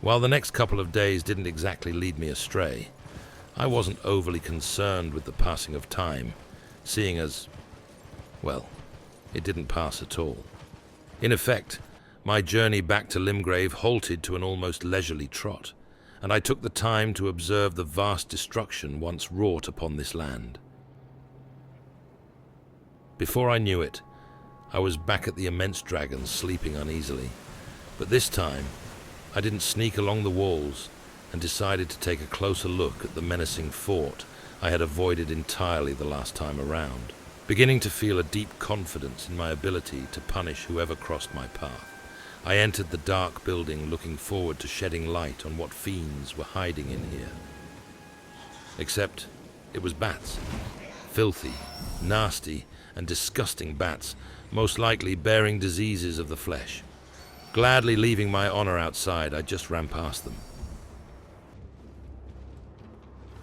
While the next couple of days didn't exactly lead me astray, I wasn't overly concerned with the passing of time, seeing as, well, it didn't pass at all. In effect, my journey back to Limgrave halted to an almost leisurely trot, and I took the time to observe the vast destruction once wrought upon this land. Before I knew it, I was back at the immense dragons sleeping uneasily, but this time I didn't sneak along the walls and decided to take a closer look at the menacing fort I had avoided entirely the last time around, beginning to feel a deep confidence in my ability to punish whoever crossed my path. I entered the dark building looking forward to shedding light on what fiends were hiding in here. Except it was bats. Filthy, nasty, and disgusting bats, most likely bearing diseases of the flesh. Gladly leaving my honor outside, I just ran past them.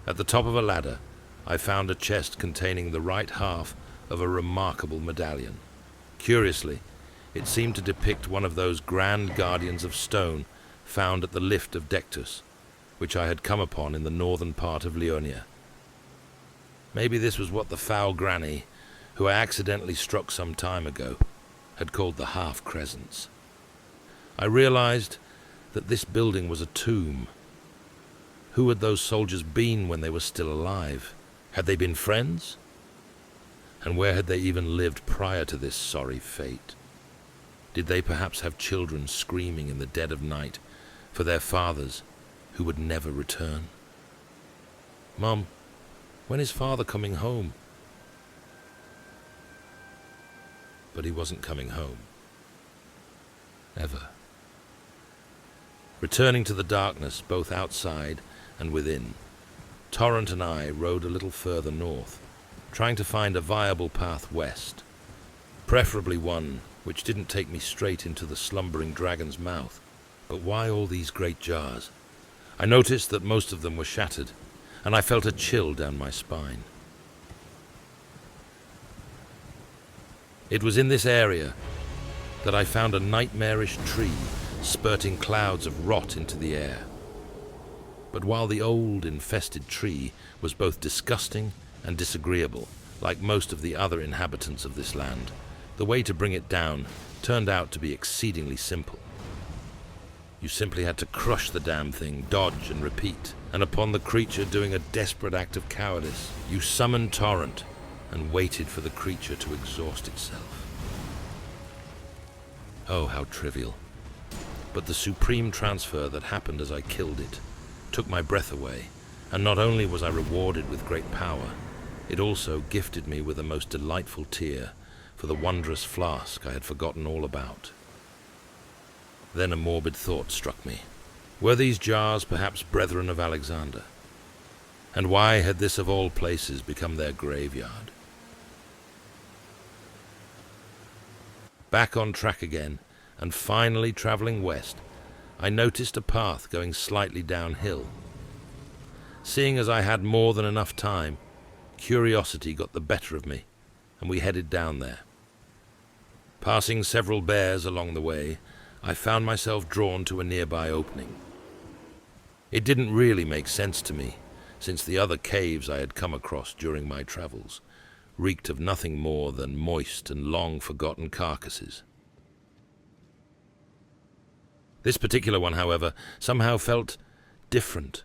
At the top of a ladder, I found a chest containing the right half of a remarkable medallion. Curiously, it seemed to depict one of those grand guardians of stone found at the lift of Dectus, which I had come upon in the northern part of Leonia. Maybe this was what the foul granny, who I accidentally struck some time ago, had called the half-crescents. I realized that this building was a tomb. Who had those soldiers been when they were still alive? Had they been friends? And where had they even lived prior to this sorry fate? Did they perhaps have children screaming in the dead of night for their fathers who would never return? "Mom, when is Father coming home?" But he wasn't coming home. Ever. Returning to the darkness, both outside and within, Torrent and I rode a little further north, trying to find a viable path west, preferably one which didn't take me straight into the slumbering dragon's mouth. But why all these great jars? I noticed that most of them were shattered, and I felt a chill down my spine. It was in this area that I found a nightmarish tree spurting clouds of rot into the air. But while the old, infested tree was both disgusting and disagreeable, like most of the other inhabitants of this land, the way to bring it down turned out to be exceedingly simple. You simply had to crush the damn thing, dodge and repeat, and upon the creature doing a desperate act of cowardice, you summoned Torrent and waited for the creature to exhaust itself. Oh, how trivial. But the supreme transfer that happened as I killed it took my breath away, and not only was I rewarded with great power, it also gifted me with a most delightful tear for the wondrous flask I had forgotten all about. Then a morbid thought struck me. Were these jars perhaps brethren of Alexander? And why had this of all places become their graveyard? Back on track again, and finally traveling west, I noticed a path going slightly downhill. Seeing as I had more than enough time, curiosity got the better of me, and we headed down there. Passing several bears along the way, I found myself drawn to a nearby opening. It didn't really make sense to me, since the other caves I had come across during my travels reeked of nothing more than moist and long-forgotten carcasses. This particular one, however, somehow felt different,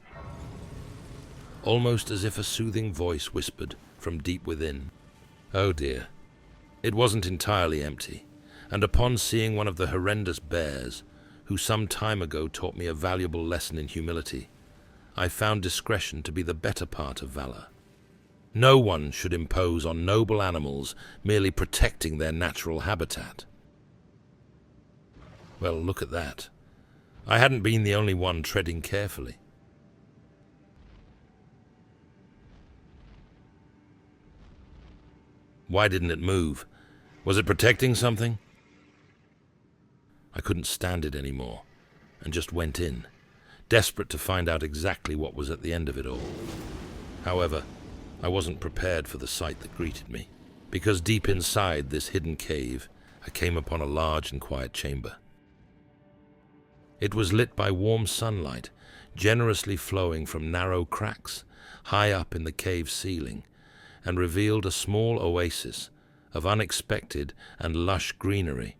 almost as if a soothing voice whispered from deep within. Oh dear, it wasn't entirely empty, and upon seeing one of the horrendous bears, who some time ago taught me a valuable lesson in humility, I found discretion to be the better part of valor. No one should impose on noble animals merely protecting their natural habitat. Well, look at that. I hadn't been the only one treading carefully. Why didn't it move? Was it protecting something? I couldn't stand it anymore, and just went in, desperate to find out exactly what was at the end of it all. However, I wasn't prepared for the sight that greeted me, because deep inside this hidden cave, I came upon a large and quiet chamber. It was lit by warm sunlight, generously flowing from narrow cracks high up in the cave ceiling, and revealed a small oasis of unexpected and lush greenery.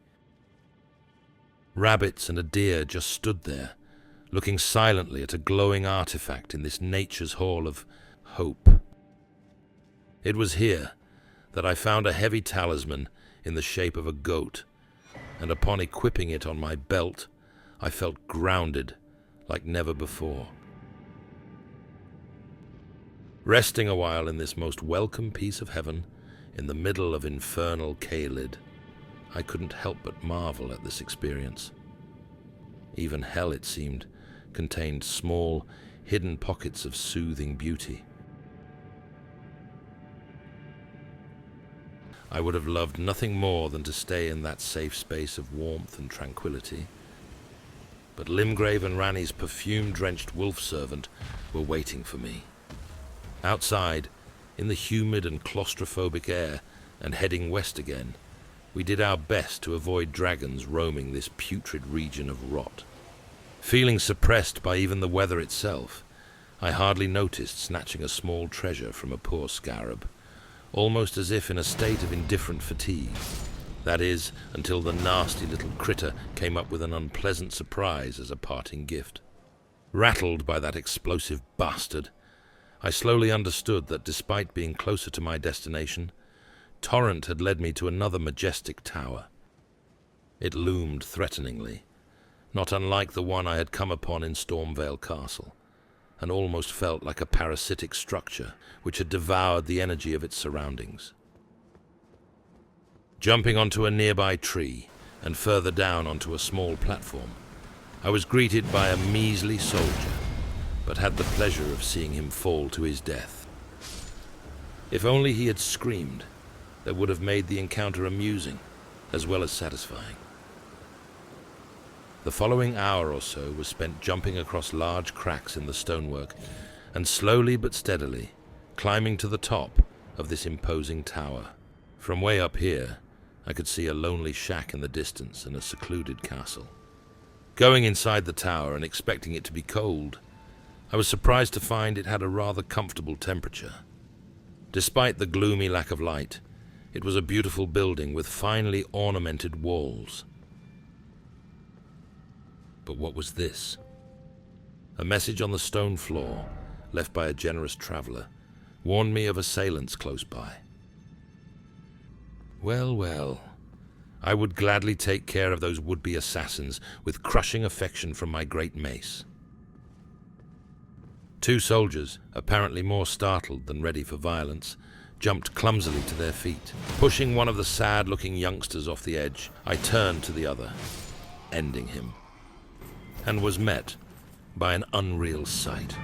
Rabbits and a deer just stood there, looking silently at a glowing artifact in this nature's hall of hope. It was here that I found a heavy talisman in the shape of a goat, and upon equipping it on my belt, I felt grounded like never before. Resting a while in this most welcome piece of heaven, in the middle of infernal Caelid, I couldn't help but marvel at this experience. Even hell, it seemed, contained small, hidden pockets of soothing beauty. I would have loved nothing more than to stay in that safe space of warmth and tranquility, but Limgrave and Ranni's perfume-drenched wolf-servant were waiting for me. Outside, in the humid and claustrophobic air, and heading west again, we did our best to avoid dragons roaming this putrid region of rot. Feeling suppressed by even the weather itself, I hardly noticed snatching a small treasure from a poor scarab, almost as if in a state of indifferent fatigue. That is, until the nasty little critter came up with an unpleasant surprise as a parting gift. Rattled by that explosive bastard, I slowly understood that despite being closer to my destination, Torrent had led me to another majestic tower. It loomed threateningly, not unlike the one I had come upon in Stormvale Castle, and almost felt like a parasitic structure which had devoured the energy of its surroundings. Jumping onto a nearby tree, and further down onto a small platform, I was greeted by a measly soldier, but had the pleasure of seeing him fall to his death. If only he had screamed, that would have made the encounter amusing, as well as satisfying. The following hour or so was spent jumping across large cracks in the stonework, and slowly but steadily climbing to the top of this imposing tower. From way up here, I could see a lonely shack in the distance and a secluded castle. Going inside the tower and expecting it to be cold, I was surprised to find it had a rather comfortable temperature. Despite the gloomy lack of light, it was a beautiful building with finely ornamented walls. But what was this? A message on the stone floor, left by a generous traveler, warned me of assailants close by. Well, well, I would gladly take care of those would-be assassins with crushing affection from my great mace. Two soldiers, apparently more startled than ready for violence, jumped clumsily to their feet. Pushing one of the sad-looking youngsters off the edge, I turned to the other, ending him, and was met by an unreal sight.